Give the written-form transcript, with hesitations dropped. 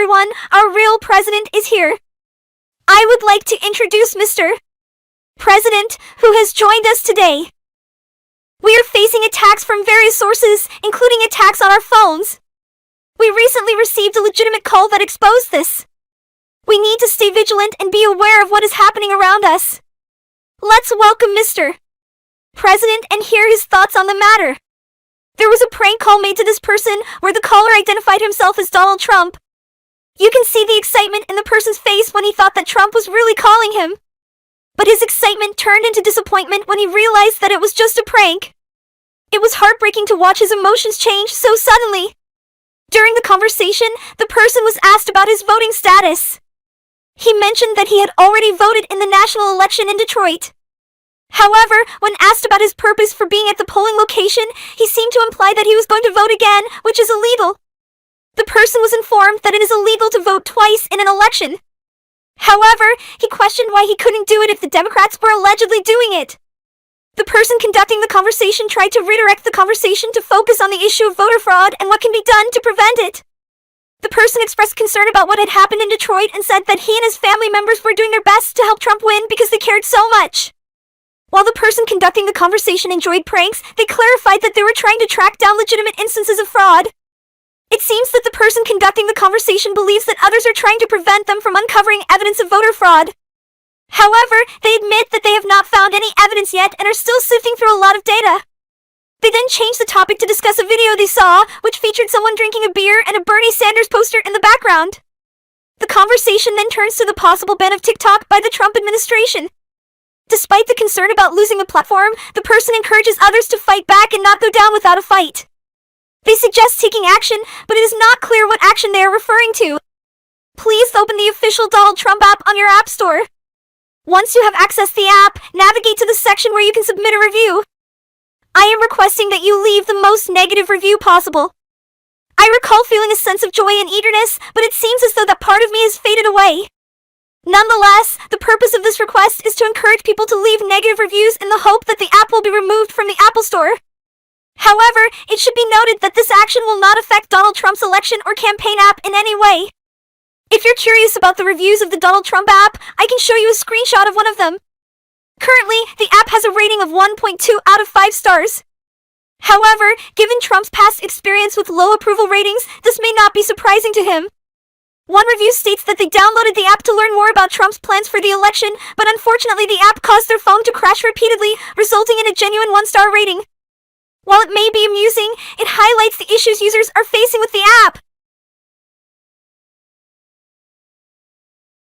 everyone, our real president is here. I would like to introduce Mr. President, who has joined us today. We are facing attacks from various sources, including attacks on our phones. We recently received a legitimate call that exposed this. We need to stay vigilant and be aware of what is happening around us. Let's welcome Mr. President and hear his thoughts on the matter. There was a prank call made to this person where the caller identified himself as Donald Trump. You can see the excitement in the person's face when he thought that Trump was really calling him. But his excitement turned into disappointment when he realized that it was just a prank. It was heartbreaking to watch his emotions change so suddenly. During the conversation, the person was asked about his voting status. He mentioned that he had already voted in the national election in Detroit. However, when asked about his purpose for being at the polling location, he seemed to imply that he was going to vote again, which is illegal. The person was informed that it is illegal to vote twice in an election. However, he questioned why he couldn't do it if the Democrats were allegedly doing it. The person conducting the conversation tried to redirect the conversation to focus on the issue of voter fraud and what can be done to prevent it. The person expressed concern about what had happened in Detroit and said that he and his family members were doing their best to help Trump win because they cared so much. While the person conducting the conversation enjoyed pranks, they clarified that they were trying to track down legitimate instances of fraud. It seems that the person conducting the conversation believes that others are trying to prevent them from uncovering evidence of voter fraud. However, they admit that they have not found any evidence yet and are still sifting through a lot of data. They then changed the topic to discuss a video they saw, which featured someone drinking a beer and a Bernie Sanders poster in the background. The conversation then turns to the possible ban of TikTok by the Trump administration. Despite the concern about losing a platform, the person encourages others to fight back and not go down without a fight. They suggest taking action, but it is not clear what action they are referring to. Please open the official Donald Trump app on your app store. Once you have accessed the app, navigate to the section where you can submit a review. I am requesting that you leave the most negative review possible. I recall feeling a sense of joy and eagerness, but it seems as though that part of me has faded away. Nonetheless, the purpose of this request is to encourage people to leave negative reviews in the hope that the app will be removed from the Apple Store. However, it should be noted that this action will not affect Donald Trump's election or campaign app in any way. If you're curious about the reviews of the Donald Trump app, I can show you a screenshot of one of them. Currently, the app has a rating of 1.2 out of 5 stars. However, given Trump's past experience with low approval ratings, this may not be surprising to him. One review states that they downloaded the app to learn more about Trump's plans for the election, but unfortunately the app caused their phone to crash repeatedly, resulting in a genuine 1-star rating. While it may be amusing, it highlights the issues users are facing with the app.